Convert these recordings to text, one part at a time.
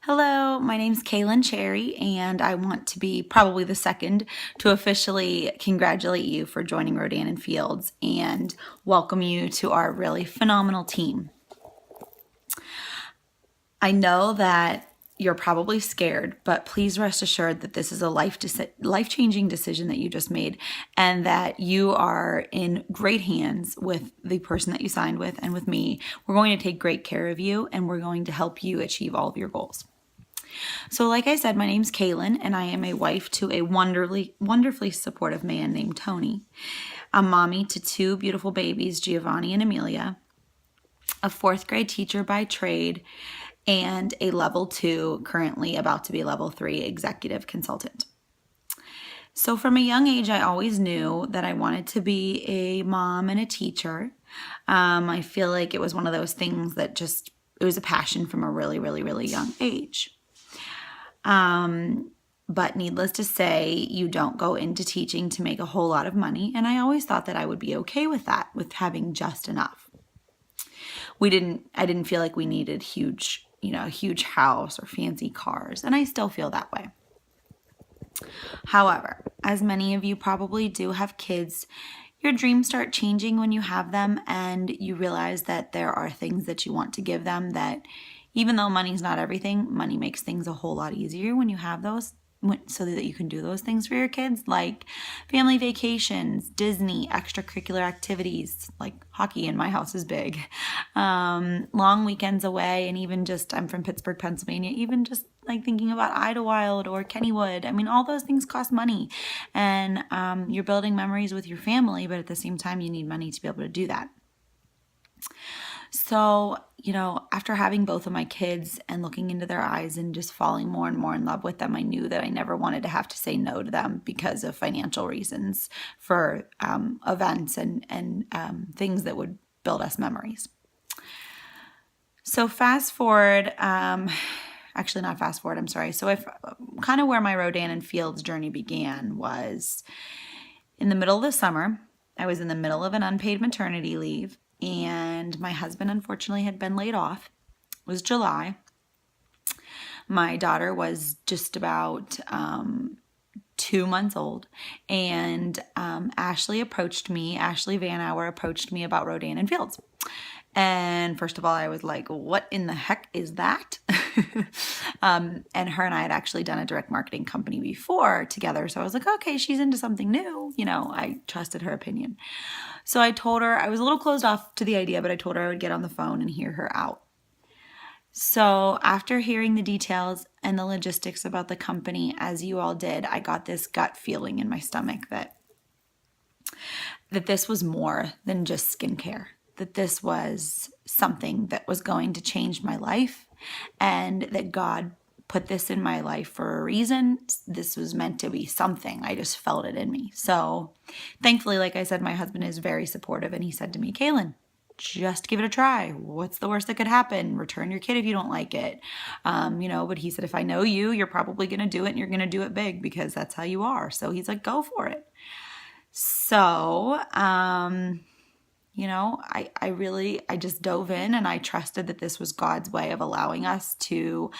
Hello, my name's Kaylin Cherry, and I want to be probably the second to officially congratulate you for joining Rodan and Fields and welcome you to our really phenomenal team. I know that you're probably scared, but please rest assured that this is a life-changing decision that you just made and that you are in great hands with the person that you signed with and with me. We're going to take great care of you and we're going to help you achieve all of your goals. So like I said, my name's Kaylin and I am a wife to a wonderfully supportive man named Tony. I'm mommy to two beautiful babies, Giovanni and Amelia, a fourth grade teacher by trade, and a level 2, currently about to be level 3 executive consultant. So from a young age, I always knew that I wanted to be a mom and a teacher. I feel like it was one of those things that it was a passion from a really young age. But needless to say, you don't go into teaching to make a whole lot of money. And I always thought that I would be okay with that, with having just enough. I didn't feel like we needed a huge house or fancy cars. And I still feel that way. However, as many of you probably do have kids, your dreams start changing when you have them and you realize that there are things that you want to give them that even though money's not everything, money makes things a whole lot easier when you have those so that you can do those things for your kids, like family vacations, Disney, extracurricular activities, like hockey in my house is big, long weekends away, and even just, I'm from Pittsburgh, Pennsylvania, even just like thinking about Idlewild or Kennywood. I mean, all those things cost money, and you're building memories with your family, but at the same time, you need money to be able to do that. So, after having both of my kids and looking into their eyes and just falling more and more in love with them, I knew that I never wanted to have to say no to them because of financial reasons for events and things that would build us memories. So fast forward, actually not fast forward, I'm sorry. So kind of where my Rodan and Fields journey began was in the middle of the summer. I was in the middle of an unpaid maternity leave. And my husband, unfortunately, had been laid off. It was July. My daughter was just about 2 months old. And Ashley Van Hour approached me about Rodan and Fields. And first of all, I was like, what in the heck is that? And her and I had actually done a direct marketing company before together. So I was like, okay, she's into something new. I trusted her opinion. So I told her, I was a little closed off to the idea, but I told her I would get on the phone and hear her out. So after hearing the details and the logistics about the company, as you all did, I got this gut feeling in my stomach that this was more than just skincare, that this was something that was going to change my life and that God put this in my life for a reason. This was meant to be something. I just felt it in me. So thankfully, like I said, my husband is very supportive and he said to me, Kaylin, just give it a try. What's the worst that could happen? Return your kid if you don't like it. But he said, if I know you, you're probably going to do it and you're going to do it big because that's how you are. So he's like, go for it. So, I just dove in and I trusted that this was God's way of allowing us to,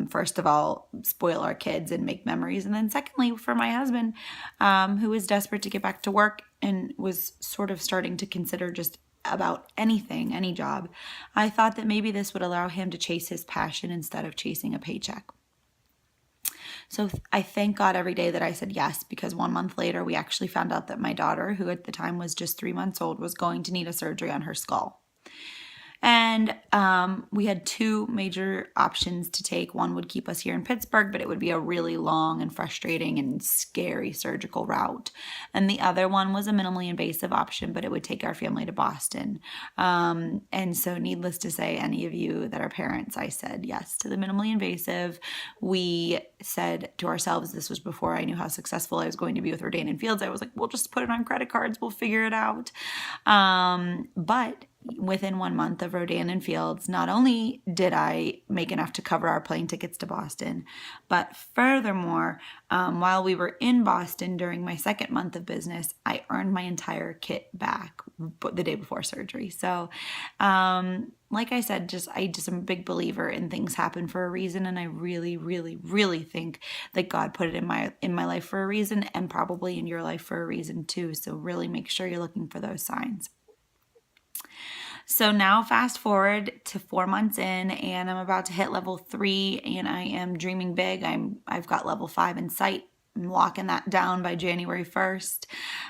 first of all, spoil our kids and make memories. And then secondly, for my husband, who was desperate to get back to work and was sort of starting to consider just about anything, any job, I thought that maybe this would allow him to chase his passion instead of chasing a paycheck. So I thank God every day that I said yes, because 1 month later, we actually found out that my daughter, who at the time was just 3 months old, was going to need a surgery on her skull. And we had two major options to take. One would keep us here in Pittsburgh, but it would be a really long and frustrating and scary surgical route. And the other one was a minimally invasive option, but it would take our family to Boston. And so needless to say, any of you that are parents, I said yes to the minimally invasive. We said to ourselves, this was before I knew how successful I was going to be with Rodan and Fields. I was like, we'll just put it on credit cards. We'll figure it out. But within 1 month of Rodan and Fields, not only did I make enough to cover our plane tickets to Boston, but furthermore, while we were in Boston during my second month of business, I earned my entire kit back the day before surgery. So, like I said, I just am a big believer in things happen for a reason, and I really, really, really think that God put it in my life for a reason, and probably in your life for a reason too. So really make sure you're looking for those signs. So now fast forward to 4 months in, and I'm about to hit level 3, and I am dreaming big. I've got level 5 in sight. I'm locking that down by January 1st.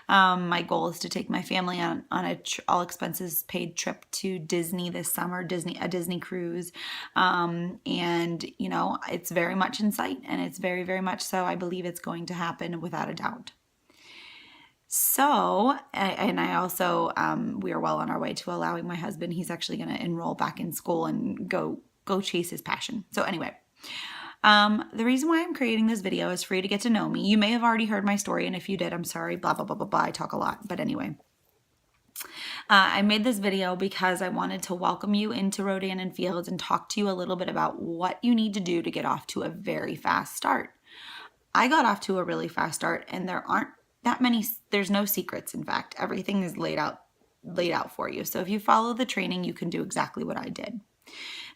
My goal is to take my family on a all expenses paid trip to Disney this summer, a Disney cruise. And it's very much in sight, and it's very, very much so. I believe it's going to happen without a doubt. So, and I also, we are well on our way to allowing my husband, he's actually going to enroll back in school and go chase his passion. So anyway, the reason why I'm creating this video is for you to get to know me. You may have already heard my story, and if you did, I'm sorry, blah, blah, blah, blah, blah. I talk a lot, but anyway. I made this video because I wanted to welcome you into Rodan and Fields and talk to you a little bit about what you need to do to get off to a very fast start. I got off to a really fast start, and there aren't that many, there's no secrets. In fact, everything is laid out for you. So if you follow the training, you can do exactly what I did.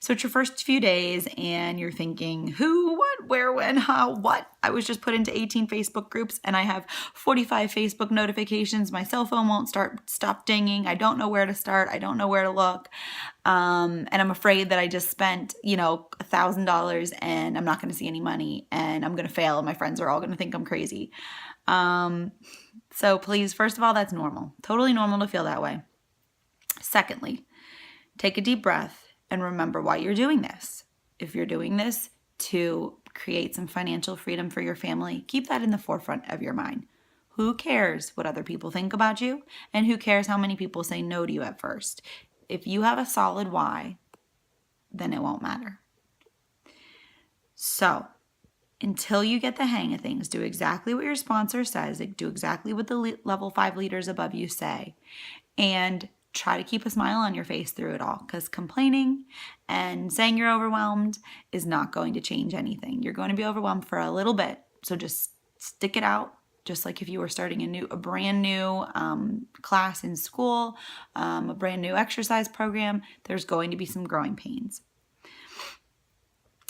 So it's your first few days and you're thinking, who, what, where, when, how, what? I was just put into 18 Facebook groups and I have 45 Facebook notifications. My cell phone won't stop dinging. I don't know where to start. I don't know where to look. And I'm afraid that I just spent, $1,000 and I'm not going to see any money and I'm going to fail and my friends are all going to think I'm crazy. So please, first of all, that's normal. Totally normal to feel that way. Secondly, take a deep breath and remember why you're doing this. If you're doing this to create some financial freedom for your family, keep that in the forefront of your mind. Who cares what other people think about you? And who cares how many people say no to you at first? If you have a solid why, then it won't matter. So, until you get the hang of things, do exactly what your sponsor says, do exactly what the level 5 leaders above you say, and try to keep a smile on your face through it all, because complaining and saying you're overwhelmed is not going to change anything. You're going to be overwhelmed for a little bit, so just stick it out, just like if you were starting a brand new class in school, a brand new exercise program. There's going to be some growing pains.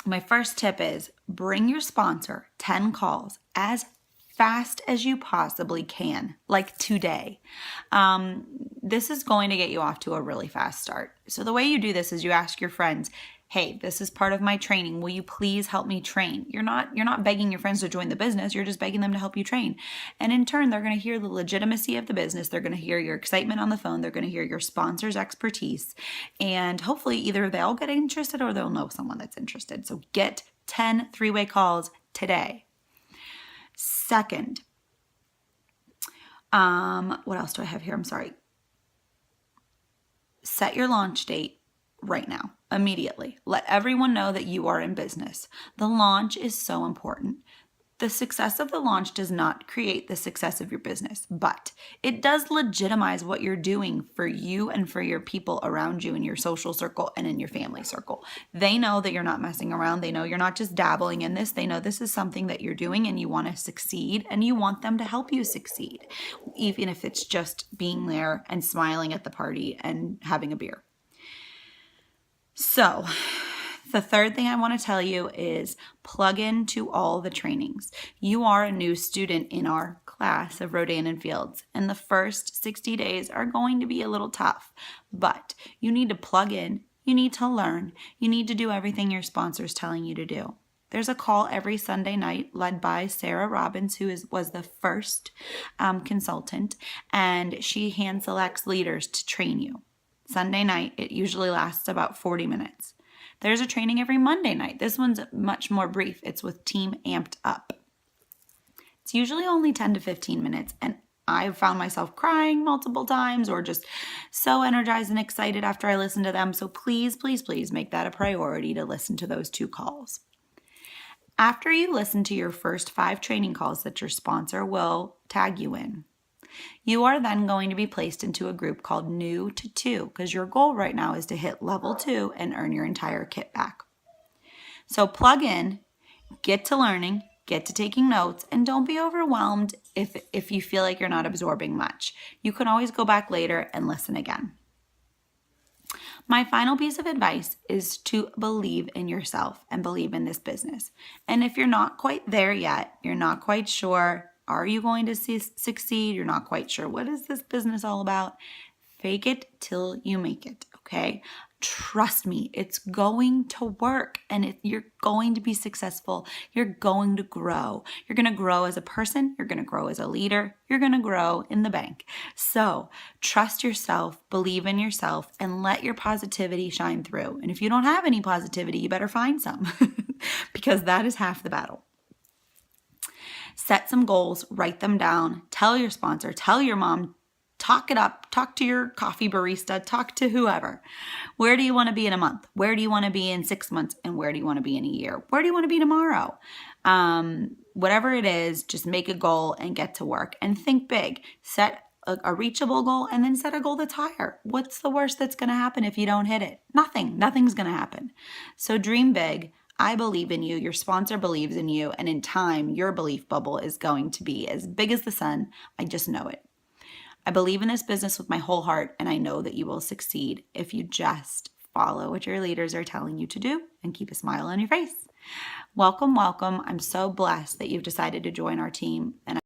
My first tip is bring your sponsor 10 calls as fast as you possibly can, like today. This is going to get you off to a really fast start. So the way you do this is you ask your friends, hey, this is part of my training. Will you please help me train? You're not begging your friends to join the business. You're just begging them to help you train. And in turn, they're going to hear the legitimacy of the business. They're going to hear your excitement on the phone. They're going to hear your sponsor's expertise. And hopefully either they'll get interested or they'll know someone that's interested. So get 10 three-way calls today. Second, what else do I have here? I'm sorry. Set your launch date right now, immediately. Let everyone know that you are in business. The launch is so important. The success of the launch does not create the success of your business, but it does legitimize what you're doing for you and for your people around you in your social circle and in your family circle. They know that you're not messing around. They know you're not just dabbling in this. They know this is something that you're doing and you want to succeed and you want them to help you succeed, even if it's just being there and smiling at the party and having a beer. So, the third thing I want to tell you is plug into all the trainings. You are a new student in our class of Rodan and Fields, and the first 60 days are going to be a little tough, but you need to plug in, you need to learn, you need to do everything your sponsor is telling you to do. There's a call every Sunday night led by Sarah Robbins, who was the first consultant, and she hand selects leaders to train you. Sunday night, it usually lasts about 40 minutes. There's a training every Monday night. This one's much more brief. It's with Team Amped Up. It's usually only 10 to 15 minutes, and I've found myself crying multiple times or just so energized and excited after I listen to them. So please, please, please make that a priority to listen to those 2 calls. After you listen to your first 5 training calls that your sponsor will tag you in, You are then going to be placed into a group called New to 2 because your goal right now is to hit level 2 and earn your entire kit back. So plug in, get to learning, get to taking notes, and don't be overwhelmed if you feel like you're not absorbing much. You can always go back later and listen again. My final piece of advice is to believe in yourself and believe in this business. And if you're not quite there yet, you're not quite sure, are you going to succeed? You're not quite sure, what is this business all about? Fake it till you make it, okay? Trust me, it's going to work and you're going to be successful. You're going to grow. You're going to grow as a person. You're going to grow as a leader. You're going to grow in the bank. So trust yourself, believe in yourself, and let your positivity shine through. And if you don't have any positivity, you better find some because that is half the battle. Set some goals, write them down, tell your sponsor, tell your mom, talk it up, talk to your coffee barista, talk to whoever. Where do you want to be in a month? Where do you want to be in 6 months? And where do you want to be in a year? Where do you want to be tomorrow? Whatever it is, just make a goal and get to work and think big. Set a reachable goal and then set a goal that's higher. What's the worst that's going to happen if you don't hit it? Nothing's going to happen. So dream big. I believe in you, your sponsor believes in you, and in time, your belief bubble is going to be as big as the sun. I just know it. I believe in this business with my whole heart, and I know that you will succeed if you just follow what your leaders are telling you to do and keep a smile on your face. Welcome, welcome. I'm so blessed that you've decided to join our team, and